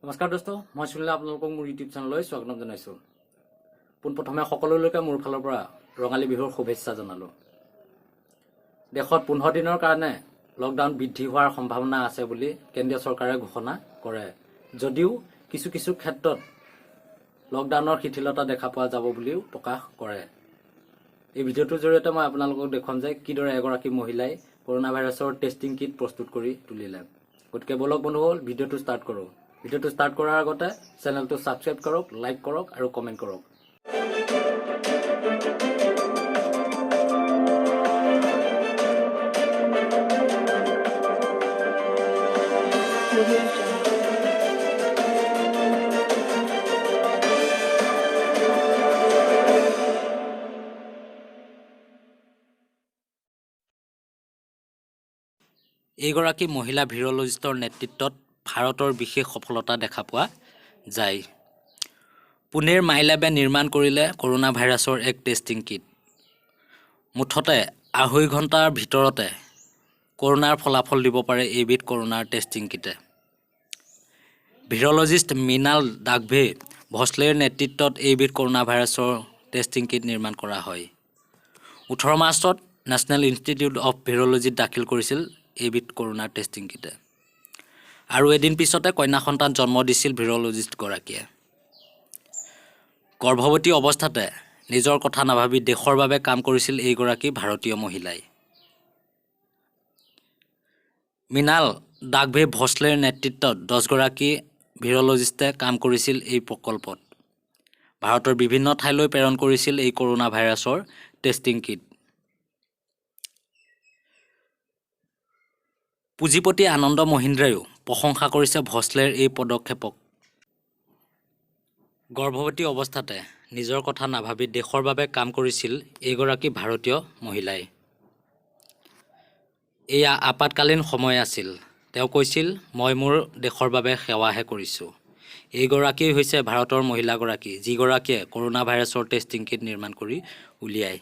নমস্কাৰ দোস্ত, মই সুনীল আপোনালোকক মোৰ ইউটিউব চেনেললৈ স্বাগতম জনাইছোঁ। পোনপ্ৰথমে সকলোলৈকে মোৰ ফালৰ পৰা ৰঙালী বিহুৰ শুভেচ্ছা জনালোঁ। দেশত 15 দিনৰ কাৰণে লকডাউন বৃদ্ধি হোৱাৰ সম্ভাৱনা আছে বুলি কেন্দ্ৰীয় চৰকাৰে ঘোষণা কৰে, যদিও কিছু কিছু ক্ষেত্ৰত লকডাউনৰ শিথিলতা দেখা পোৱা যাব বুলিও প্ৰকাশ কৰে। এই ভিডিঅ'টোৰ জৰিয়তে মই আপোনালোকক দেখুৱাম যে কিদৰে এগৰাকী মহিলাই কৰোনা ভাইৰাছৰ টেষ্টিং কিট প্ৰস্তুত কৰি তুলিলে। গতিকে বলক বন্ধুসকল, ভিডিঅ'টো ষ্টাৰ্ট কৰোঁ। ভিডিঅ'টো ষ্টাৰ্ট কৰাৰ আগতে চেনেলটো ছাবস্ক্ৰাইব কৰক, লাইক কৰক আৰু কমেণ্ট কৰক। এইগৰাকী মহিলা ভিৰলজিষ্টৰ নেতৃত্বত ভাৰতৰ বিশেষ সফলতা দেখা পোৱা যায়। পুনেৰ মাইলেবে নিৰ্মাণ কৰিলে কৰোনা ভাইৰাছৰ এক টেষ্টিং কিট। মুঠতে 2.5 ঘণ্টাৰ ভিতৰতে কৰোনাৰ ফলাফল দিব পাৰে এইবিধ কৰোনাৰ টেষ্টিং কিটে। ভিৰলজিষ্ট মৃণাল দাগভে ভছলেৰ নেতৃত্বত এইবিধ কৰোনা ভাইৰাছৰ টেষ্টিং কিট নিৰ্মাণ কৰা হয়। 18 মাৰ্চত নেশ্যনেল ইনষ্টিটিউট অৱ ভিৰলজিত দাখিল কৰিছিল এইবিধ কৰোনাৰ টেষ্টিং কিটে। আৰু এদিন পিছতে কন্যা সন্তান জন্ম দিছিল ভিৰলজিষ্টগৰাকীয়ে। গৰ্ভৱতী অৱস্থাতে নিজৰ কথা নাভাবি দেশৰ বাবে কাম কৰিছিল এইগৰাকী ভাৰতীয় মহিলাই। মৃণাল দাগভে ভছলেৰ নেতৃত্বত 10 গৰাকী ভিৰলজিষ্টে কাম কৰিছিল এই প্ৰকল্পত। ভাৰতৰ বিভিন্ন ঠাইলৈ প্ৰেৰণ কৰিছিল এই কৰোনা ভাইৰাছৰ টেষ্টিং কিট। পুঁজিপতি আনন্দ মহিন্দ্ৰায়ো প্ৰশংসা কৰিছে ভছলেৰ এই পদক্ষেপক। গৰ্ভৱতী অৱস্থাতে নিজৰ কথা নাভাবি দেশৰ বাবে কাম কৰিছিল এইগৰাকী ভাৰতীয় মহিলাই। এয়া আপাতকালীন সময় আছিল, তেওঁ কৈছিল, মই মোৰ দেশৰ বাবে সেৱাহে কৰিছোঁ। এইগৰাকী হৈছে ভাৰতৰ মহিলাগৰাকী, যিগৰাকীয়ে কৰোনা ভাইৰাছৰ টেষ্টিং কিট নিৰ্মাণ কৰি উলিয়ায়।